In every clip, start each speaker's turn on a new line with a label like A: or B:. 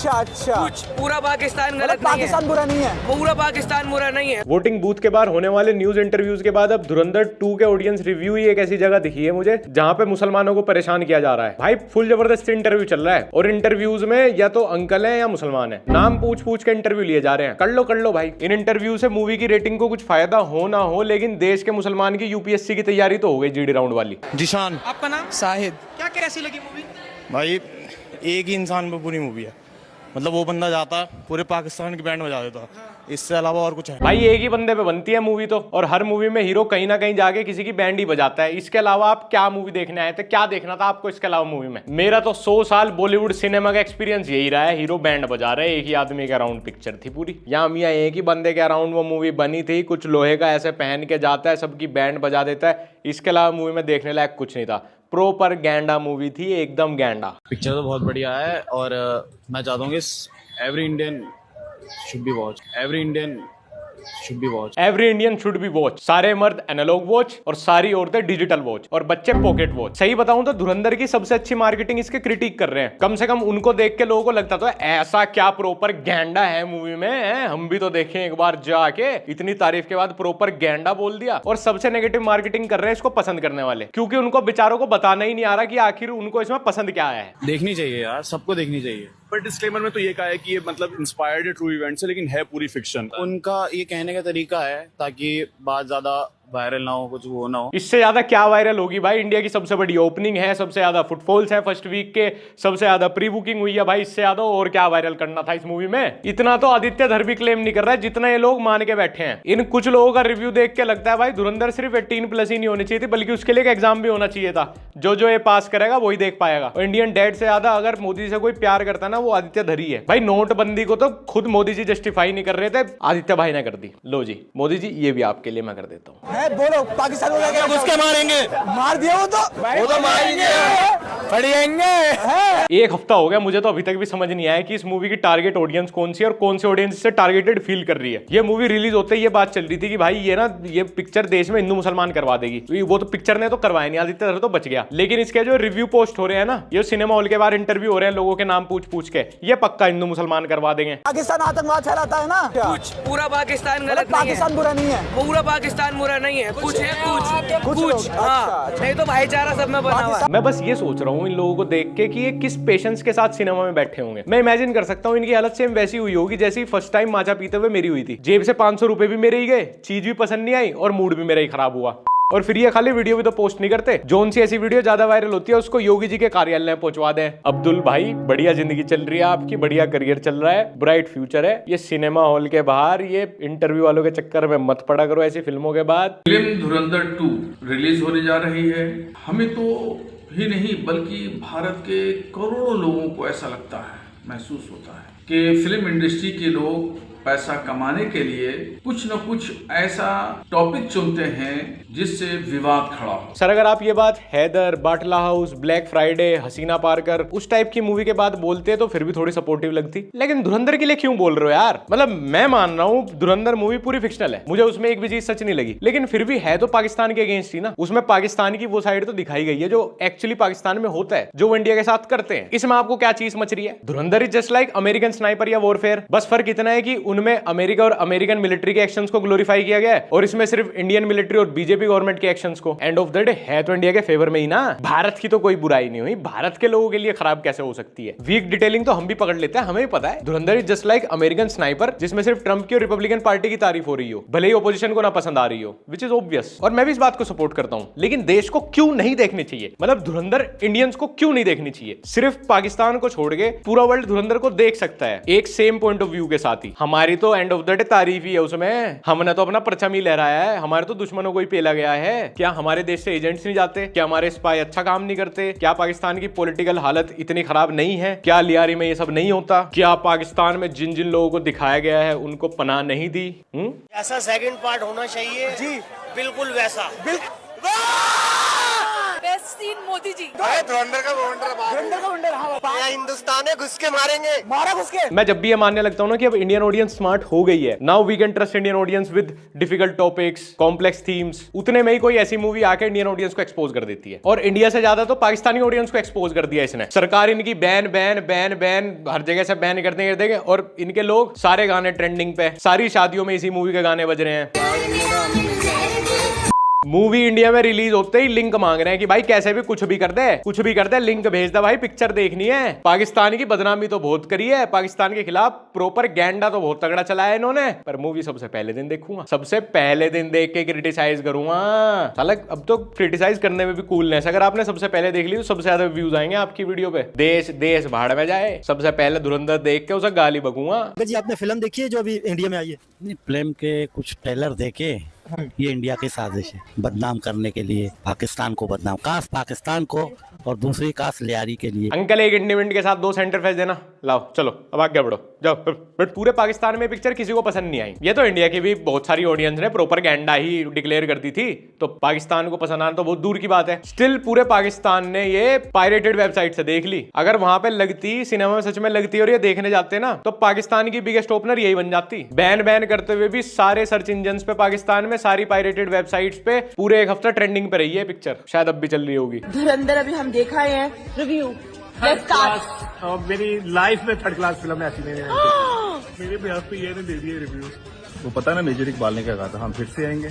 A: अच्छा अच्छा,
B: कुछ पूरा पाकिस्तान गलत नहीं है,
A: पाकिस्तान बुरा नहीं है,
B: पूरा पाकिस्तान बुरा नहीं है।
C: वोटिंग बूथ के बाहर होने वाले न्यूज इंटरव्यूज के बाद अब धुरंधर 2 के ऑडियंस रिव्यू ही एक ऐसी जगह दिखी है मुझे जहां पे मुसलमानों को परेशान किया जा रहा है। भाई फुल जबरदस्त इंटरव्यू चल रहा है और इंटरव्यूज में या तो अंकल है या मुसलमान है, नाम पूछ पूछ के इंटरव्यू लिए जा रहे हैं। कर लो भाई। इन इंटरव्यू से मूवी की रेटिंग को कुछ फायदा हो ना हो, लेकिन देश के मुसलमान की यूपीएससी की तैयारी तो हो गई जीडी राउंड वाली।
D: जिशान।
E: आपका नाम?
A: शाहिद।
E: क्या कैसी लगी मूवी?
D: भाई एक ही इंसान पे पूरी मूवी है, मतलब वो बंदा जाता पूरे पाकिस्तान की बैंड बजा देता, इससे अलावा और कुछ है।
C: भाई एक ही बंदे पे बनती है मूवी तो, और हर मूवी में हीरो कहीं ना कहीं जाके किसी की बैंड ही बजाता है। इसके अलावा आप क्या मूवी देखने आए थे, क्या देखना था आपको इसके अलावा मूवी में? मेरा तो 100 साल बॉलीवुड सिनेमा का एक्सपीरियंस यही रहा है, हीरो बैंड बजा रहे हैं, एक ही आदमी के अराउंड पिक्चर थी पूरी। यहाँ मियाँ एक ही बंदे के अराउंड वो मूवी बनी थी, कुछ लोहे का ऐसे पहन के जाता है, सबकी बैंड बजा देता है। इसके अलावा मूवी में देखने लायक कुछ नहीं था। प्रॉपर गैंडा मूवी थी, एकदम गैंडा।
F: पिक्चर तो बहुत बढ़िया है और मैं चाहता हूँ कि every Indian should be watch, every Indian should be watch,
C: every Indian should be watch. सारे मर्द एनालॉग वॉच और सारी औरतें डिजिटल वॉच और बच्चे पॉकेट वॉच। सही बताऊं तो धुरंधर की सबसे अच्छी मार्केटिंग इसके क्रिटिक कर रहे हैं। कम से कम उनको देख के लोगों को लगता तो ऐसा क्या प्रॉपर गैंडा है मूवी में है? हम भी तो देखें एक बार जाके। इतनी तारीफ के बाद प्रॉपर गैंडा बोल दिया। और सबसे नेगेटिव मार्केटिंग कर रहे हैं इसको पसंद करने वाले, क्योंकि उनको बेचारों को बताना ही नहीं आ रहा कि आखिर उनको इसमें पसंद क्या आया है।
F: देखनी चाहिए यार, सबको देखनी चाहिए।
G: पर डिस्क्लेमर में तो ये कहा है कि ये मतलब इंस्पायर्ड है ट्रू इवेंट से, लेकिन है पूरी फिक्शन।
F: उनका ये कहने का तरीका है ताकि बात ज्यादा वायरल ना हो, कुछ वो ना हो।
C: इससे ज्यादा क्या वायरल होगी भाई? इंडिया की सबसे बड़ी ओपनिंग है, सबसे ज्यादा फुटफॉल्स है फर्स्ट वीक के, सबसे ज्यादा प्री बुकिंग हुई है भाई। इससे ज्यादा और क्या वायरल करना था इस मूवी में? इतना तो आदित्य धर भी क्लेम नहीं कर रहा है जितना ये लोग मान के बैठे हैं। इन कुछ लोगों का रिव्यू देख के लगता है भाई धुरंधर सिर्फ 18+ ही नहीं होनी चाहिए थी, बल्कि उसके लिए एक एग्जाम भी होना चाहिए था। जो ये पास करेगा वही देख पाएगा। और इंडियन डैड से ज्यादा अगर मोदी से कोई प्यार करता है ना, वो आदित्य धर ही है भाई। नोटबंदी को तो खुद मोदी जी जस्टिफाई नहीं कर रहे थे, आदित्य भाई ने कर दी। लो जी मोदी जी, ये भी आपके लिए मैं कर देता हूँ।
A: बोलो पाकिस्तान
D: उसके मारेंगे,
A: मार दिया वो तो
D: मारेंगे,
C: एक हफ्ता हो गया, मुझे तो अभी तक भी समझ नहीं आया कि इस मूवी की टारगेट ऑडियंस कौन सी है और कौन सी ऑडियंस से टारगेटेड फील कर रही है। ये मूवी रिलीज होते ही ये बात चल रही थी कि भाई ये पिक्चर देश में हिंदू मुसलमान करवा देगी। वो तो पिक्चर ने तो करवाया नहीं, आदित्य धर तो बच गया। लेकिन इसके जो रिव्यू पोस्ट हो रहे हैं ना, ये सिनेमा हॉल के बाहर इंटरव्यू हो रहे हैं लोगों के नाम पूछ पूछ के, ये पक्का हिंदू मुसलमान करवा देंगे।
A: पाकिस्तान आतंकवाद फैलाता है ना,
B: कुछ पूरा पाकिस्तान गलत नहीं है,
A: पाकिस्तान बुरा नहीं है,
B: पूरा पाकिस्तान बुरा नहीं है, कुछ है कुछ
A: लोग,
B: हाँ,
A: अच्छा।
B: नहीं तो भाईचारा सब में बना हुआ है।
C: मैं बस ये सोच रहा हूँ इन लोगों को देख के कि ये किस पेशेंस के साथ सिनेमा में बैठे होंगे। मैं इमेजिन कर सकता हूँ इनकी हालत सेम वैसी हुई होगी जैसी फर्स्ट टाइम माचा पीते हुए मेरी हुई थी। जेब से 500 रुपए भी मेरे ही गए, चीज भी पसंद नहीं आई और मूड भी मेरा ही खराब हुआ। और फिर ये खाली वीडियो भी तो पोस्ट नहीं करते। जोन सी ऐसी वीडियो ज्यादा वायरल होती है उसको योगी जी के कार्यालय में पहुंचवा दें। अब्दुल भाई बढ़िया जिंदगी चल रही है आपकी, बढ़िया करियर चल रहा है, ब्राइट फ्यूचर है। ये सिनेमा हॉल के बाहर ये इंटरव्यू वालों के चक्कर में मत पड़ा करो ऐसी फिल्मों के बाद।
H: फिल्म धुरंधर 2 रिलीज होने जा रही है। हमें तो ही नहीं बल्कि भारत के करोड़ों लोगों को ऐसा लगता है, महसूस होता है कि फिल्म इंडस्ट्री के लोग पैसा कमाने के लिए कुछ न कुछ ऐसा टॉपिक चुनते हैं जिससे विवाद खड़ा हो।
C: सर अगर आप ये बात हैदर, बाटला हाउस, ब्लैक फ्राइडे, हसीना पारकर उस टाइप की मूवी के बाद बोलते तो फिर भी थोड़ी सपोर्टिव लगती, लेकिन धुरंधर के लिए क्यों बोल रहे हो यार? मतलब मैं मान रहा हूँ धुरंधर मूवी पूरी फिक्शनल है, मुझे उसमें एक भी चीज सच नहीं लगी, लेकिन फिर भी है तो पाकिस्तान के अगेंस्ट ही ना। उसमें पाकिस्तान की वो साइड तो दिखाई गई है जो एक्चुअली पाकिस्तान में होता है, जो वो इंडिया के साथ करते हैं। इसमें आपको क्या चीज मच रही है? धुरंधर is just like American sniper या वॉरफेयर। बस फर्क इतना है कि उनमें अमेरिका और अमेरिकन मिलिट्री के एक्शंस को ग्लोरीफाई किया गया है और इसमें सिर्फ इंडियन मिलिट्री और बीजेपी गवर्नमेंट के एक्शंस को। एंड ऑफ द डे है तो इंडिया के फेवर में ही ना। भारत की तो कोई बुराई नहीं हुई, भारत के लोगों के लिए खराब कैसे हो सकती है? वीक डिटेलिंग तो हम भी पकड़ लेते हैं, हमें भी पता है। धुरंधर is just like American sniper जिसमें सिर्फ ट्रंप की और रिपब्लिकन पार्टी की तारीफ हो रही हो, भले ही ओपोजिशन को ना पसंद आ रही हो, विच इज ऑब्वियस। और मैं भी इस बात को सपोर्ट करता हूं, लेकिन देश को क्यों नहीं देखनी चाहिए? मतलब धुरंधर इंडियंस को क्यों नहीं देखनी चाहिए? सिर्फ पाकिस्तान को छोड़ के पूरा वर्ल्ड धुरंधर को देख सकता है एक सेम पॉइंट ऑफ व्यू के साथ ही। हमारी तो एंड ऑफ द डे तारीफ ही है उसमें, हमने तो अपना परचम ही लहराया है, हमारे तो दुश्मनों को ही पेला गया है। क्या हमारे देश से एजेंट्स नहीं जाते? क्या हमारे स्पाई अच्छा काम नहीं करते? क्या पाकिस्तान की पॉलिटिकल हालत इतनी खराब नहीं है? क्या लियारी में ये सब नहीं होता? क्या पाकिस्तान में जिन जिन लोगों को दिखाया गया है उनको पनाह नहीं दी?
I: ऐसा सेकंड पार्ट होना चाहिए जी, बिल्कुल वैसा।
J: Best
E: scene Modi ji.
A: धुरंधर का वंडर, हाँ,
I: हिंदुस्तान है, घुस के मारेंगे,
A: मारा घुस के।
C: मैं जब भी ये मानने लगता हूँ ना कि अब इंडियन ऑडियंस स्मार्ट हो गई है, now we can trust Indian audience with difficult topics, complex themes, उतने में ही कोई ऐसी मूवी आके इंडियन ऑडियंस को एक्सपोज कर देती है। और इंडिया से ज्यादा तो पाकिस्तानी ऑडियंस को एक्सपोज कर दिया इसने। सरकार इनकी बैन बैन बैन बैन हर जगह से बैन करते देंगे, और इनके लोग सारे गाने ट्रेंडिंग पे, सारी शादियों में इसी मूवी के गाने बज रहे हैं। मूवी इंडिया में रिलीज होते ही लिंक मांग रहे हैं कि भाई कैसे भी कुछ भी कर दे, लिंक भेज दे भाई, पिक्चर देखनी है। पाकिस्तान की बदनामी तो बहुत करी है, पाकिस्तान के खिलाफ प्रॉपर गैंडा तो बहुत तगड़ा चलाया इन्होंने, पर मूवी सबसे पहले दिन देखूंगा, सबसे पहले दिन देख के क्रिटिसाइज करूंगा। साला अब तो क्रिटिसाइज करने में भी कूलनेस, अगर आपने सबसे पहले देख ली तो सबसे ज्यादा व्यूज आएंगे आपकी वीडियो पे। देश देश भाड़ में जाए, सबसे पहले धुरंधर देख के उसे गाली बकूंगा।
I: जी आपने फिल्म देखी है जो अभी इंडिया में आई है? नहीं, फिल्म के कुछ ट्रेलर देखे, ये इंडिया की साजिश है बदनाम करने के लिए, पाकिस्तान को बदनाम, काश पाकिस्तान को और दूसरी काश लियारी के लिए।
C: अंकल एक इंडिपेंडेंट के साथ 2 सेंटर फेस देना, लाओ चलो अब आगे बढ़ो जाओ। बट पूरे पाकिस्तान में पिक्चर किसी को पसंद नहीं आई। ये तो इंडिया की भी बहुत सारी ऑडियंस ने प्रोपेगेंडा ही डिक्लेयर कर दी थी, तो पाकिस्तान को पसंद आना तो बहुत दूर की बात है। स्टिल पूरे पाकिस्तान ने ये पायरेटेड वेबसाइट से देख ली। अगर वहां पे लगती, सिनेमा में सच में लगती और ये देखने जाते ना, तो पाकिस्तान की बिगेस्ट ओपनर यही बन जाती। बैन करते हुए भी सारे सर्च इंजन पे पाकिस्तान में, सारी पायरेटेड वेबसाइट्स पे पूरे एक हफ्ता ट्रेंडिंग पे रही है पिक्चर, शायद अब भी चल रही होगी।
E: धुरंधर अभी हम देखा है, रिव्यू
J: मेरी लाइफ में थर्ड क्लास फिल्म ऐसी नहीं है। मेरे बिहार पे ये ने दे दिए रिव्यूज। वो पता है ना मेजर इकबाल ने क्या कहा था, हम फिर से आएंगे,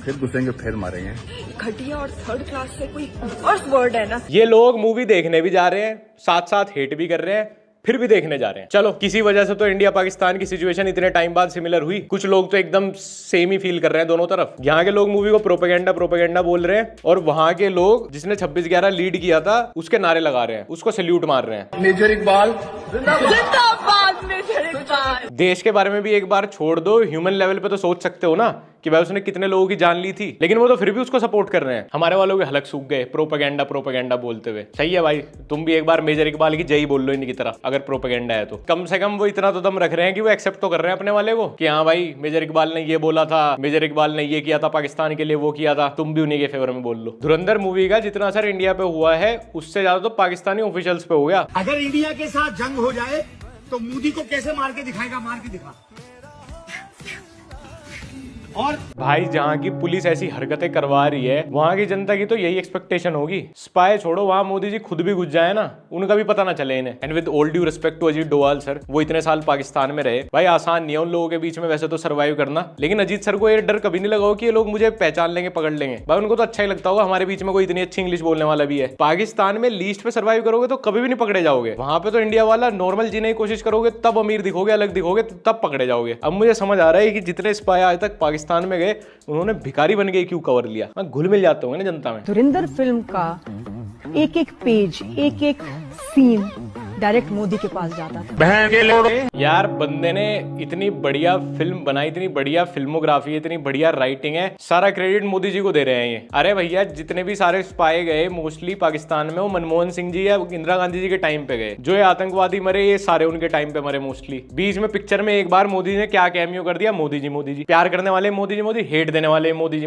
J: फिर घुसेंगे, फिर मारेंगे।
E: घटिया और थर्ड क्लास से कोई वर्स्ट वर्ड है ना।
C: ये लोग मूवी देखने भी जा रहे हैं, साथ साथ हेट भी कर रहे हैं, फिर भी देखने जा रहे हैं। चलो किसी वजह से तो इंडिया पाकिस्तान की सिचुएशन इतने टाइम बाद सिमिलर हुई। कुछ लोग तो एकदम सेम ही फील कर रहे हैं दोनों तरफ। यहाँ के लोग मूवी को प्रोपेगेंडा बोल रहे हैं, और वहां के लोग जिसने 26/11 लीड किया था उसके नारे लगा रहे हैं, उसको सैल्यूट मार रहे हैं।
J: मेजर इकबाल
E: जिंदाबाद, मेजर इकबाल।
C: देश के बारे में भी एक बार छोड़ दो, ह्यूमन लेवल पे तो सोच सकते हो ना कि भाई उसने कितने लोगों की जान ली थी, लेकिन वो तो फिर भी उसको सपोर्ट कर रहे हैं। हमारे वालों के हलक सूख गए प्रोपेगेंडा बोलते हुए। सही है भाई, तुम भी एक बार मेजर इकबाल की जय बोल लो इनकी तरह, अगर प्रोपेगेंडा है तो। कम से कम वो इतना तो दम रख रहे हैं कि वो एक्सेप्ट तो कर रहे हैं अपने वाले को कि हाँ भाई मेजर इकबाल ने ये बोला था, मेजर इकबाल ने ये किया था, पाकिस्तान के लिए वो किया था, तुम भी उन्हीं के फेवर में बोल लो। धुरंधर मूवी का जितना असर इंडिया पे हुआ है, उससे ज्यादा तो पाकिस्तानी ऑफिशियल्स पे हो गया।
J: अगर इंडिया के साथ जंग हो जाए तो मोदी को कैसे मार के दिखाएगा, मार के दिखा। और
C: भाई जहाँ की पुलिस ऐसी हरकतें करवा रही है, वहां की जनता की तो यही एक्सपेक्टेशन होगी। स्पाई छोड़ो, वहां मोदी जी खुद भी घुस जाए ना, उनका भी पता ना चले इन्हें। And with all due respect to Ajit Doval sir, वो इतने साल पाकिस्तान में रहे, भाई आसान नहीं है उन लोगों के बीच में वैसे तो सर्वाइव करना, लेकिन अजीत सर को ये डर कभी नहीं लगा हो कि ये लोग मुझे पहचान लेंगे, पकड़ लेंगे। भाई उनको तो अच्छा ही लगता होगा हमारे बीच में कोई इतनी अच्छी इंग्लिश बोलने वाला भी है। पाकिस्तान में लीस्ट पे सर्वाइव करोगे तो कभी भी नहीं पकड़े जाओगे। वहां पे तो इंडिया वाला नॉर्मल जीने की कोशिश करोगे, तब अमीर दिखोगे, अलग दिखोगे, तब पकड़े जाओगे। अब मुझे समझ आ रहा है कि जितने स्पाई आज तक पाकिस्तान में गए, उन्होंने भिखारी बन के क्यों कवर लिया। मैं घुल मिल जाते होंगे ना जनता में।
E: धुरंधर फिल्म का एक एक पेज, एक एक सीन डायरेक्ट मोदी के पास जाता था।
C: यार बंदे ने इतनी बढ़िया फिल्म बनाई, इतनी बढ़िया फिल्मोग्राफी, इतनी बढ़िया राइटिंग है, सारा क्रेडिट मोदी जी को दे रहे हैं ये। अरे भैया जितने भी सारे स्पाई गए मोस्टली पाकिस्तान में, वो मनमोहन सिंह जी या इंदिरा गांधी जी के टाइम पे गए। जो ये आतंकवादी मरे, ये सारे उनके टाइम पे मरे मोस्टली। बीच में पिक्चर में एक बार मोदी ने क्या कैमियो कर दिया, मोदी जी प्यार करने वाले मोदी जी, हेट देने वाले मोदी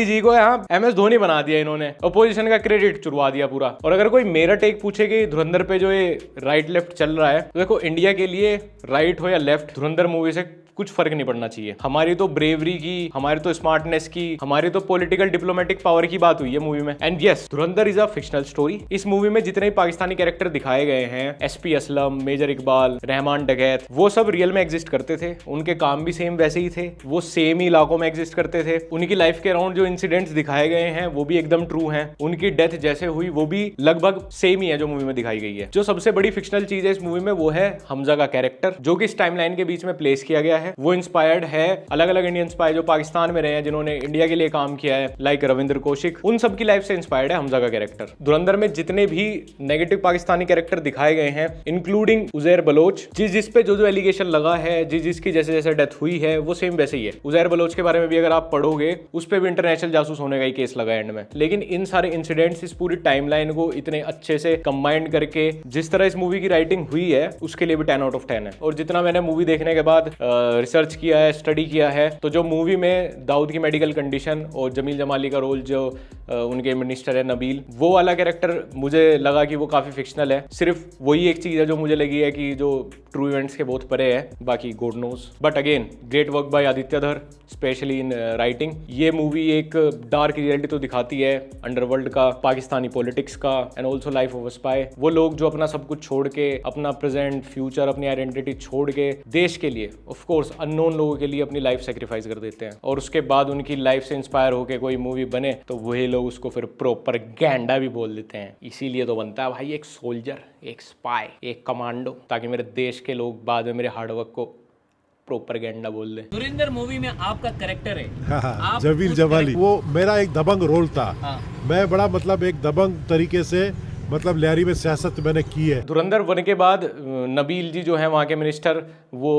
C: जी को यहाँ MS धोनी बना दिया इन्होंने, अपोजिशन का क्रेडिट चुरवा दिया पूरा। और अगर कोई मेरा टेक पूछे कि धुरंधर पे जो ये राइट लेफ्ट चल रहा है, तो देखो इंडिया के लिए राइट हो या लेफ्ट, धुरंधर मूवी से कुछ फर्क नहीं पड़ना चाहिए। हमारी तो ब्रेवरी की, हमारी तो स्मार्टनेस की, हमारी तो पॉलिटिकल डिप्लोमेटिक पावर की बात हुई है मूवी में। And yes, Dhurandhar is a fictional story. इस मूवी में जितने पाकिस्तानी कैरेक्टर दिखाए गए हैं, SP असलम, मेजर इकबाल, रहमान डकैत, वो सब रियल में एग्जिस्ट करते थे। उनके काम भी सेम वैसे ही थे, वो सेम ही इलाकों में एग्जिस्ट करते थे। उनकी लाइफ के अराउंड जो इंसिडेंट्स दिखाए गए हैं वो भी एकदम ट्रू हैं। उनकी डेथ जैसे हुई वो भी लगभग सेम ही है जो मूवी में दिखाई गई है। जो सबसे बड़ी फिक्शनल चीज है इस मूवी में वो है हमजा का कैरेक्टर, जो कि इस टाइमलाइन के बीच में प्लेस किया गया है। वो इंस्पायर्ड है अलग अलग इंडियन स्पाई जो पाकिस्तान में रहे हैं, जिन्होंने इंडिया के लिए काम किया है, लाइक रविंद्र कौशिक, उन सब की लाइफ से इंस्पायर्ड है हमजा का कैरेक्टर। धुरंधर में जितने भी नेगेटिव पाकिस्तानी कैरेक्टर दिखाए गए हैं, इंक्लूडिंग उजैर बलोच, जिस पे जो एलिगेशन लगा है, जिसकी जैसे जैसे डेथ हुई है, वो सेम वैसे ही है। उजैर बलोच के बारे में भी अगर आप पढ़ोगे, उस पे भी इंटरनेशनल जासूस होने का ही केस लगा एंड में। लेकिन इन सारे इंसिडेंट्स, इस पूरी टाइमलाइन को इतने अच्छे से कंबाइंड करके जिस तरह इस मूवी की राइटिंग हुई है, उसके लिए भी 10 out of 10 है। और जितना मैंने मूवी देखने के बाद रिसर्च किया है, स्टडी किया है, तो जो मूवी में दाऊद की मेडिकल कंडीशन और जमील जमाली का रोल जो उनके मिनिस्टर है नबील, वो वाला कैरेक्टर मुझे लगा कि वो काफ़ी फिक्शनल है। सिर्फ वही एक चीज़ है जो मुझे लगी है कि जो ट्रू इवेंट्स के बहुत परे है, बाकी God knows. But again great work by Aditya Dhar, especially in writing. ये मूवी एक डार्क रियलिटी तो दिखाती है अंडरवर्ल्ड का, पाकिस्तानी पॉलिटिक्स का, and also life of a spy. वो लोग जो अपना सब कुछ छोड़ के, अपना प्रेजेंट फ्यूचर, अपनी आइडेंटिटी छोड़ के देश के लिए, ऑफ कोर्स अननोन लोगों के लिए अपनी लाइफ सेक्रीफाइस कर देते हैं, और उसके बाद उनकी लाइफ से इंस्पायर होकर कोई मूवी बने तो वही लोग उसको फिर प्रोपेगेंडा भी बोल देते हैं। इसीलिए तो बनता है भाई एक सोल्जर, एक स्पाई, एक कमांडो, ताकि मेरे देश के लोग बाद में मेरे हार्डवर्क को प्रोपेगेंडा बोल दे।
B: धुरंधर मूवी में आपका कैरेक्टर है
K: हाँ, जमील जमाली, वो मेरा एक दबंग रोल था। मैं बड़ा मतलब एक दबंग तरीके से मतलब लियारी में सियासत मैंने की है।
C: धुरंधर 1 के बाद नबील जी जो है वहाँ के मिनिस्टर, वो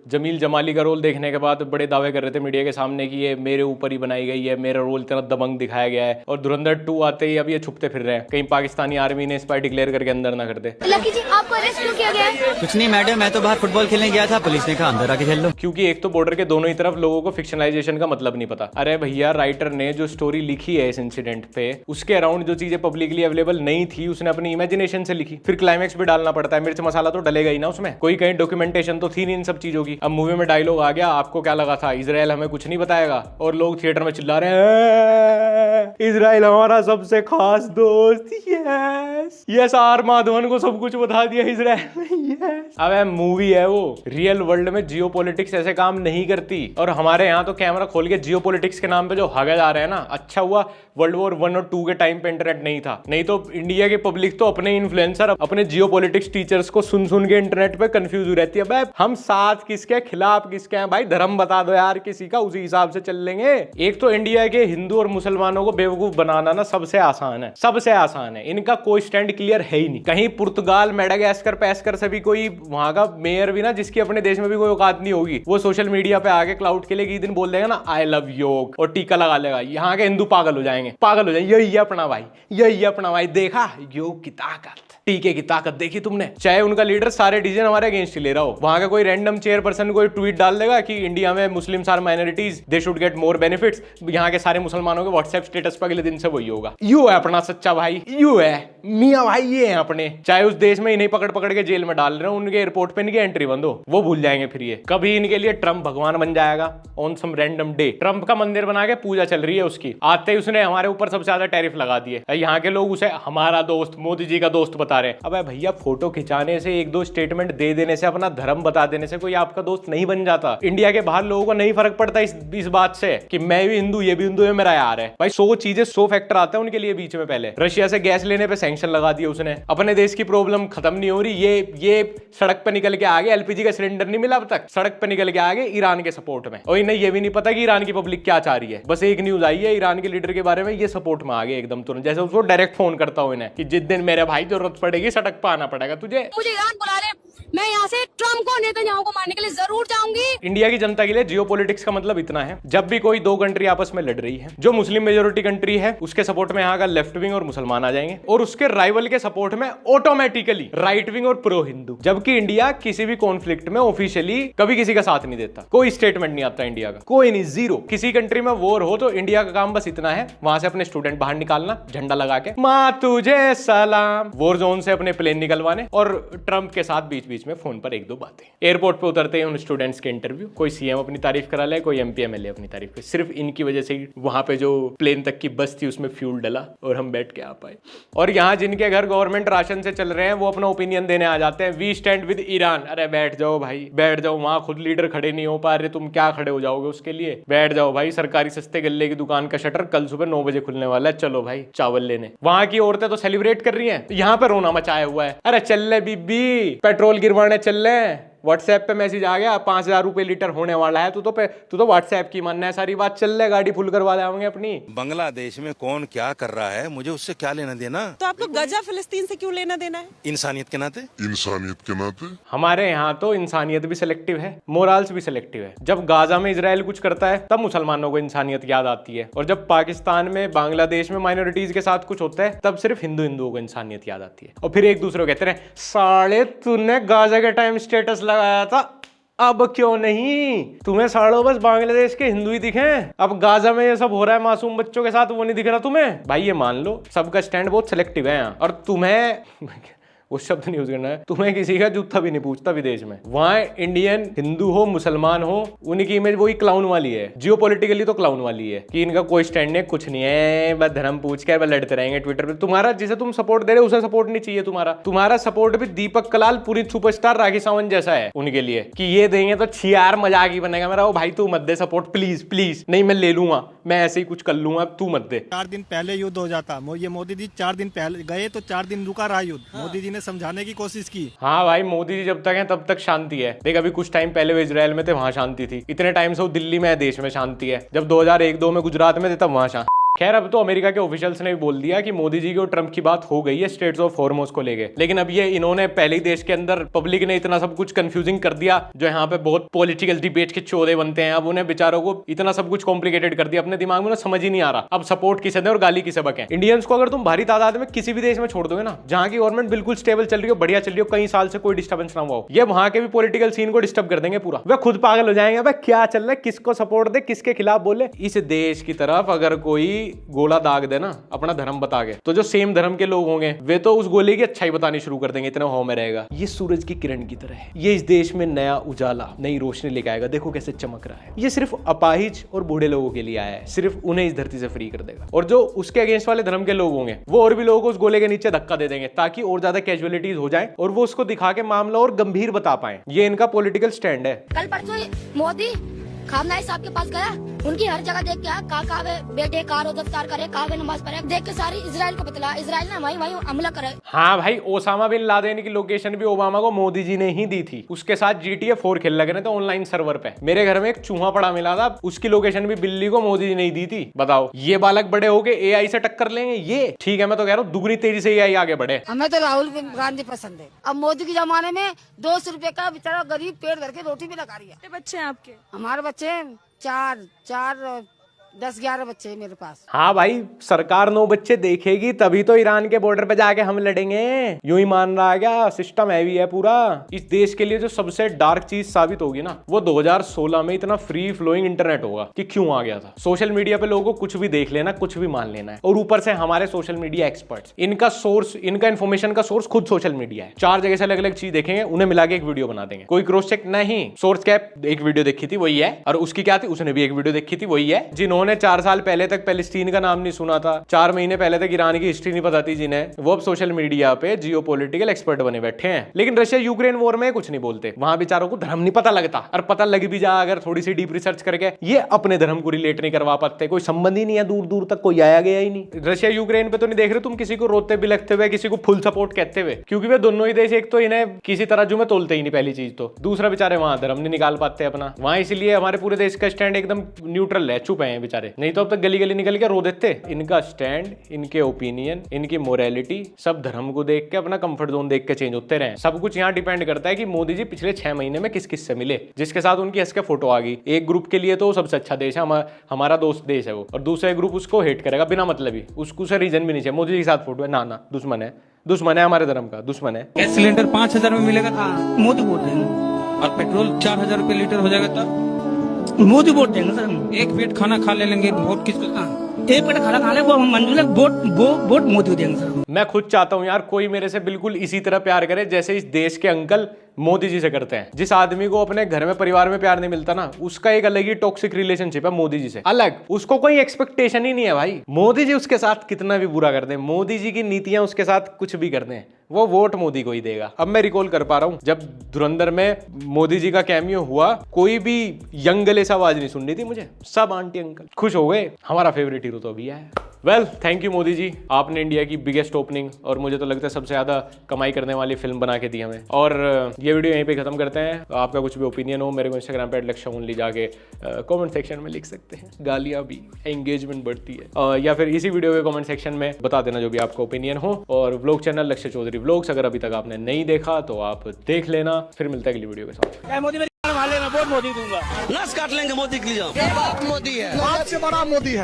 C: जमील जमाली का रोल देखने के बाद बड़े दावे कर रहे थे मीडिया के सामने कि ये मेरे ऊपर ही बनाई गई है, मेरा रोल इतना दबंग दिखाया गया है। और धुरंधर 2 आते ही अब ये छुपते फिर रहे हैं, कहीं पाकिस्तानी आर्मी ने स्पाई डिक्लेयर करके अंदर ना कर दे।
L: लकी जी, आपको अरेस्ट क्यों किया गया है?
M: कुछ नहीं मैडम, मैं तो बाहर फुटबॉल खेलने गया था, पुलिस ने कहा अंदर आके खेल लो।
C: क्योंकि एक तो बॉर्डर के दोनों ही तरफ लोगों को फिक्शनलाइजेशन का मतलब नहीं पता। अरे भैया, राइटर ने जो स्टोरी लिखी है इस इंसिडेंट पे, उसके अराउंड जो चीजें पब्लिकली अवेलेबल नहीं थी, उसने अपनी इमेजिनेशन से लिखी। फिर क्लाइमैक्स भी डालना पड़ता है, मिर्च मसाला तो डलेगा ही ना उसमें। कोई कहीं डॉक्यूमेंटेशन तो थी नहीं इन सब चीजों की। अब मूवी में डायलॉग आ गया, आपको क्या लगा था इजराइल हमें कुछ नहीं बताएगा, और लोग थिएटर में चिल्ला रहे हैं इजराइल हमारा सबसे खास दोस्त। यस यस, आर माधवन को सब कुछ बता दिया इजराइल में। यस, अब मूवी है वो, रियल वर्ल्ड में जियोपॉलिटिक्स ऐसे काम नहीं करती। और हमारे यहाँ तो कैमरा खोल के जियोपॉलिटिक्स के नाम पे जो भागा जा रहे हैं ना, अच्छा हुआ वर्ल्ड वॉर 1 और 2 के टाइम पे इंटरनेट नहीं था, नहीं तो इंडिया की पब्लिक तो अपने इन्फ्लुएंसर, अपने जियोपॉलिटिक्स टीचर्स को सुन सुन के इंटरनेट पे कंफ्यूज हो रहती है। भाई हम साथ किसके खिलाफ किसके हैं, भाई धर्म बता दो यार किसी का, उसी हिसाब से चल लेंगे। एक तो इंडिया के हिंदू और मुसलमानों को बेवकूफ बनाना ना सबसे आसान है, सबसे आसान है। इनका कोई स्टैंड क्लियर है ही नहीं। कहीं पुर्तगाल, मेडागास्कर, पैस्कर से भी कोई वहां का मेयर भी ना, जिसकी अपने देश में भी कोई औकात नहीं होगी, वो सोशल मीडिया पे आके क्लाउड के लिए एक दिन बोल देगा ना आई लव योग, और टीका लगा लेगा। यहाँ के हिंदू पागल हो जाएंगे, पागल हो जाएंगे। यही अपना भाई, यही अपना भाई, देखा योग की ताकत, टीके की ताकत देखी तुमने। चाहे उनका लीडर सारे डिसीजन हमारे अगेंस्ट ले रहा हो, वहां का कोई रैंडम चेयरपर्सन कोई ट्वीट डाल देगा कि इंडिया में Muslims are minorities, they should get more benefits, यहाँ के सारे मुसलमानों के व्हाट्सएप स्टेटस पर अगले दिन से वही होगा। यू है अपना सच्चा भाई, यू है मियां भाई, ये है अपने। चाहे उस देश में इन्हें पकड़ पकड़ के जेल में डाल रहे हो, उनके एयरपोर्ट पे इनकी एंट्री बंद हो, वो भूल जाएंगे फिर ये। कभी इनके लिए ट्रम्प भगवान बन जाएगा on some random day. Trump का मंदिर बना के पूजा चल रही है उसकी, आते ही उसने हमारे ऊपर सबसे ज्यादा टैरिफ लगा दिए। यहाँ के लोग उसे हमारा दोस्त, मोदी जी का दोस्त बता रहे हैं। अब भैया, फोटो खिंचाने से, 1-2 स्टेटमेंट दे देने से, अपना धर्म बता देने से कोई आपका दोस्त नहीं बन जाता। इंडिया के बाहर लोगों को नहीं फर्क पड़ता इस बात से कि मैं भी हिंदू, ये भी हिंदू है, मेरा यार है। भाई 100 चीजें, 100 फैक्टर आते हैं उनके लिए बीच में। पहले रशिया से गैस लेने पे सैंक्शन लगा दिया उसने, अपने देश की प्रॉब्लम खत्म नहीं हो रही, ये सड़क पे निकल के आगे, एलपीजी का सिलेंडर नहीं मिला अब तक, सड़क पे निकल के आगे ईरान के सपोर्ट में। और इन्हें ये भी नहीं पता कि ईरान की पब्लिक क्या चाह रही है। बस एक न्यूज आई है ईरान के लीडर के बारे में, ये सपोर्ट में आ गए एकदम तुरंत, जैसे उसको डायरेक्ट फोन करता हूं इन्हें कि जिस दिन मेरे भाई जरूरत पड़ेगी सड़क पे आना पड़ेगा तुझे।
L: मुझे ईरान बुला ले, मैं यहाँ से ट्रम्प को, नेतन्याहू को मारने के लिए जरूर जाऊंगी।
C: इंडिया की जनता के लिए जियोपॉलिटिक्स का मतलब इतना है, जब भी कोई 2 कंट्री आपस में लड़ रही है, जो मुस्लिम मेजोरिटी कंट्री है उसके सपोर्ट में यहाँ का लेफ्ट विंग और मुसलमान आ जाएंगे, और उसके राइवल के सपोर्ट में ऑटोमेटिकली राइट विंग और प्रो हिंदू। जबकि इंडिया किसी भी कॉन्फ्लिक्ट में ऑफिशियली कभी किसी का साथ नहीं देता, कोई स्टेटमेंट नहीं आता इंडिया का, कोई नहीं, जीरो। किसी कंट्री में वॉर हो तो इंडिया का काम बस इतना है, वहां से अपने स्टूडेंट बाहर निकालना झंडा लगा के, माँ तुझे सलाम, वॉर जोन से अपने प्लेन निकलवाने, और ट्रंप के साथ बीच बीच में फोन पर 1-2 बातें। एयरपोर्ट पे उतरते हैं उन स्टूडेंट्स के इंटरव्यू, कोई सीएम अपनी तारीफ करा ले, कोई एमपी एमएलए अपनी तारीफ। सिर्फ इनकी वजह से वहां पे जो प्लेन तक की बस थी उसमें फ्यूल डला और हम बैठ के आ पाए। और यहाँ जिनके घर गवर्नमेंट राशन से चल रहे हैं वो अपना ओपिनियन देने आ जाते हैं, वी स्टैंड विद ईरान। अरे बैठ जाओ भाई, बैठ जाओ, वहां खुद लीडर खड़े नहीं हो पा रहे, तुम क्या खड़े हो जाओगे उसके लिए? बैठ जाओ भाई, सरकारी सस्ते गल्ले की दुकान का शटर कल सुबह 9 बजे खुलने वाला है, चलो भाई चावल लेने। वहां की औरतें तो सेलिब्रेट कर रही हैं, यहाँ पे रोना मचाया हुआ है। अरे चल ले बीबी, पेट्रोल गिरवाने चल ले, व्हाट्सएप पे मैसेज आ गया 5000 रुपए लीटर होने वाला है, तू तो व्हाट्सएप की मानना है सारी बात, चल ले गाड़ी फुल करवा देंगे अपनी।
N: बांग्लादेश में कौन क्या कर रहा है मुझे उससे क्या लेना देना।
E: तो आपको गजा फिलिस्तीन से क्यों लेना देना है?
N: इंसानियत के नाते, इंसानियत के नाते।
C: हमारे यहाँ तो इंसानियत भी सिलेक्टिव है, मोरल्स भी सिलेक्टिव है। जब गाजा में इजराइल कुछ करता है तब मुसलमानों को इंसानियत याद आती है, और जब पाकिस्तान में, बांग्लादेश में माइनॉरिटीज के साथ कुछ होता है तब सिर्फ हिंदुओं को इंसानियत याद आती है। और फिर एक दूसरे को कहते हैं साले तूने गाजा के टाइम स्टेटस लगाया था, अब क्यों नहीं? तुम्हें सालों बस बांग्लादेश के हिंदू ही दिखे। अब गाजा में ये सब हो रहा है मासूम बच्चों के साथ, वो नहीं दिख रहा तुम्हें? भाई ये मान लो सबका स्टैंड बहुत सिलेक्टिव है यहाँ। और तुम्हें वो शब्द नहीं यूज करना है, तुम्हें किसी का जूता भी नहीं पूछता विदेश में। वहां इंडियन हिंदू हो मुसलमान हो, उनकी इमेज वही क्लाउन वाली है, जियोपॉलिटिकली तो क्लाउन वाली है कि इनका कोई स्टैंड नहीं, कुछ नहीं है, बस धर्म पूछ कर बस लड़ते रहेंगे ट्विटर पे। तुम्हारा जिसे तुम सपोर्ट दे रहे हो उसे सपोर्ट नहीं चाहिए। तुम्हारा सपोर्ट भी दीपक कलाल पूरी सुपरस्टार राखी सावंत जैसा है उनके लिए, कि ये देंगे तो छियार मजाक ही बनेगा मेरा। ओ भाई तू मत दे सपोर्ट प्लीज प्लीज, नहीं मैं ले लूंगा, मैं ऐसे ही कुछ कर लूंगा, तू मत दे।
O: 4 दिन पहले युद्ध हो जाता, ये मोदी जी 4 दिन पहले गए तो 4 दिन रुका रहा युद्ध। मोदी जी ने समझाने की कोशिश की।
C: हाँ भाई मोदी जी जब तक हैं तब तक शांति है। देख अभी कुछ टाइम पहले वो इजराइल में थे, वहां शांति थी। इतने टाइम से वो दिल्ली में है, देश में शांति है। जब 2001-2 में गुजरात में थे तब वहां शांति। खैर अब तो अमेरिका के ऑफिशियल्स ने भी बोल दिया कि मोदी जी की और ट्रंप की बात हो गई है स्टेट्स ऑफ हॉर्मोज को लेके। लेकिन अब ये इन्होंने पहले ही देश के अंदर पब्लिक ने इतना सब कुछ कंफ्यूजिंग कर दिया, जो यहाँ पे बहुत पॉलिटिकल डिबेट के चौदे बनते हैं। अब उन्हें बेचारों को इतना सब कुछ कॉम्प्लिकेटेड कर दिया, अपने दिमाग में उन्हें समझ ही नहीं आ रहा अब सपोर्ट किसे दें और गाली किसे बकें। इंडियंस को अगर तुम भारी तादाद में किसी भी देश में छोड़ दोगे ना, जहाँ की गवर्नमेंट बिल्कुल स्टेबल चल रही हो, बढ़िया चल रही हो, कई साल से कोई डिस्टर्बेंस ना हुआ हो, ये वहां के भी पॉलिटिकल सीन को डिस्टर्ब कर देंगे पूरा। वे खुद पागल हो जाएंगे, भाई क्या चल रहा है, किसको सपोर्ट दे, किसके खिलाफ बोले। इस देश की तरफ अगर कोई गोला दाग देना अपना धर्म बता के, तो जो सेम धर्म के लोग होंगे वे तो उस गोले की अच्छाई बतानी शुरू कर देंगे, इतना हौ में रहेगा। ये सूरज की किरण की तरह है, ये इस देश में नया उजाला, नई रोशनी लेके आएगा। देखो कैसे चमक रहा है। ये सिर्फ अपाहिज और बूढ़े लोगों के लिए आया है, सिर्फ उन्हें इस धरती से फ्री कर देगा। और जो उसके अगेंस्ट वाले धर्म के लोग होंगे वो और भी लोगों को उस गोले के नीचे धक्का दे देंगे, ताकि और ज्यादा कैजुअलिटीज हो जाए और वो उसको दिखा के मामला और गंभीर बता पाए। ये इनका पॉलिटिकल स्टैंड है।
L: कल परसों मोदी खामनाई साहब के पास गया, उनकी हर जगह देख के आया, कहा वे बेटे कार दफ्तार करे, कहा नमाज पढ़े, देख के सारी इजराइल को बतला, इजराइल ने वहीं हमला करे।
C: हाँ भाई ओसामा बिन लादेन की लोकेशन भी ओबामा को मोदी जी ने ही दी थी। उसके साथ GTA 4 खेल लगे थे ऑनलाइन सर्वर पे। मेरे घर में एक चूहा पड़ा मिला था, उसकी लोकेशन भी बिल्ली को मोदी जी ने ही दी थी। बताओ ये बालक बड़े होके AI से टक्कर लेंगे? ये ठीक है, मैं तो कह रहा हूँ दुगनी तेजी से AI आगे बढ़े।
L: हमें तो राहुल गांधी पसंद है। अब मोदी के जमाने में 200 रुपए का बेचारा गरीब पेट भर के रोटी भी लगा रही है।
P: बच्चे हैं आपके?
L: हमारे बच्चे 4 10-11 बच्चे हैं मेरे पास।
C: हाँ भाई सरकार 9 बच्चे देखेगी तभी तो ईरान के बॉर्डर पे जाके हम लड़ेंगे। यूं ही मान रहा है क्या? सिस्टम हैवी है पूरा। इस देश के लिए जो सबसे डार्क चीज साबित होगी ना, वो 2016 में इतना फ्री फ्लोइंग इंटरनेट होगा कि क्यों आ गया था। सोशल मीडिया पे लोगों को कुछ भी देख लेना, कुछ भी मान लेना है, और ऊपर से हमारे सोशल मीडिया एक्सपर्ट्स, इनका सोर्स, इनका इन्फॉर्मेशन का सोर्स खुद सोशल मीडिया है। 4 जगह से अलग अलग चीज देखेंगे, उन्हें मिला के एक वीडियो बना देंगे। कोई क्रॉस चेक नहीं। सोर्स कैप एक वीडियो देखी थी वही है, और उसकी क्या थी, उसने भी एक वीडियो देखी थी वही है। जिन्होंने 4 साल पहले तक पैलेस्टीन का नाम नहीं सुना था, 4 महीने पहले तक ईरान की हिस्ट्री नहीं पता थी जिन्हें, वो अब सोशल मीडिया पे जियोपॉलिटिकल एक्सपर्ट बने बैठे हैं। लेकिन रशिया यूक्रेन वॉर में कुछ नहीं बोलते, वहां बेचारों को धर्म नहीं पता लगता, और पता लग भी जा अगर थोड़ी सी डीप रिसर्च करके, ये अपने धर्म को रिलेट नहीं करवा पाते। कोई संबंध ही नहीं है, दूर दूर तक कोई आया गया ही नहीं। रशिया यूक्रेन पे तो नहीं देख रहे तुम किसी को रोते बिलखते हुए, किसी को फुल सपोर्ट कहते हुए, क्योंकि वे दोनों ही देश एक तो इन्हें किसी तराजू में तोलते ही नहीं, पहली चीज तो। दूसरा बेचारे वहां धर्म नहीं निकाल पाते अपना, वहां इसलिए हमारे पूरे देश का स्टैंड एकदम न्यूट्रल है, चुप है बेचारे। नहीं तो अब तक गली गली निकल के रो देते। इनका स्टैंड, इनके ओपिनियन, इनकी मोरालिटी सब धर्म को देख के, अपना कंफर्ट जोन देख के चेंज होते रहे। सब कुछ यहाँ डिपेंड करता है कि मोदी जी पिछले 6 महीने में किस किस से मिले, जिसके साथ उनकी हंस के फोटो आ गई। एक ग्रुप के लिए तो सबसे अच्छा देश है, हमारा दोस्त देश है वो, और दूसरा ग्रुप उसको हेट करेगा बिना मतलब ही, उसको से रीजन भी नहीं चाहिए। मोदी जी के साथ फोटो है, ना दुश्मन है, दुश्मन है, हमारे धर्म का दुश्मन है।
Q: गैस सिलेंडर 5000 में मिलेगा, मोदी वोट देंगे। और पेट्रोल 4000 रुपए लीटर हो जाएगा तब मोदी वोट देंगे सर। एक पेट खाना खा ले लेंगे, वोट किसको? एक पेट खाना खाने को मंजूर है, वोट मोदी देंगे सर। मैं खुद चाहता हूँ यार कोई मेरे से बिल्कुल इसी तरह प्यार करे जैसे इस देश के अंकल मोदी जी से करते हैं। जिस आदमी को अपने घर में परिवार में प्यार नहीं मिलता ना, उसका एक अलग ही टॉक्सिक रिलेशनशिप है मोदी जी से, अलग। उसको कोई एक्सपेक्टेशन ही नहीं है भाई, मोदी जी उसके साथ कितना भी बुरा कर दें, मोदी जी की नीतियां उसके साथ कुछ भी कर दें, वो वोट मोदी को ही देगा। अब मैं रिकॉल कर पा रहा हूं, जब धुरंधर में मोदी जी का कैमियो हुआ, कोई भी यंग गले से आवाज नहीं सुननी थी मुझे, सब आंटी अंकल खुश हो गए। हमारा फेवरेट हीरो तो अभी है। Well thank you Modi ji, आपने इंडिया की बिगेस्ट ओपनिंग और मुझे तो लगता है सबसे ज्यादा कमाई करने वाली फिल्म बना के दी हमें। और ये वीडियो यहीं पे खत्म करते हैं। आपका कुछ भी ओपिनियन हो मेरे को इंस्टाग्राम पे @लक्ष्य जाके कमेंट सेक्शन में लिख सकते हैं, गालियां भी, एंगेजमेंट बढ़ती है, या फिर इसी वीडियो के कमेंट सेक्शन में बता देना जो भी आपका ओपिनियन हो। और व्लॉग चैनल लक्ष्य चौधरी व्लॉग्स अगर अभी तक आपने नहीं देखा तो आप देख लेना। फिर मिलता है अगली वीडियो के साथ। मोदी मेरी वोट मोदी दूंगा, नस काट लेंगे मोदी के लिए।
O: मोदी है, आपसे बड़ा मोदी है।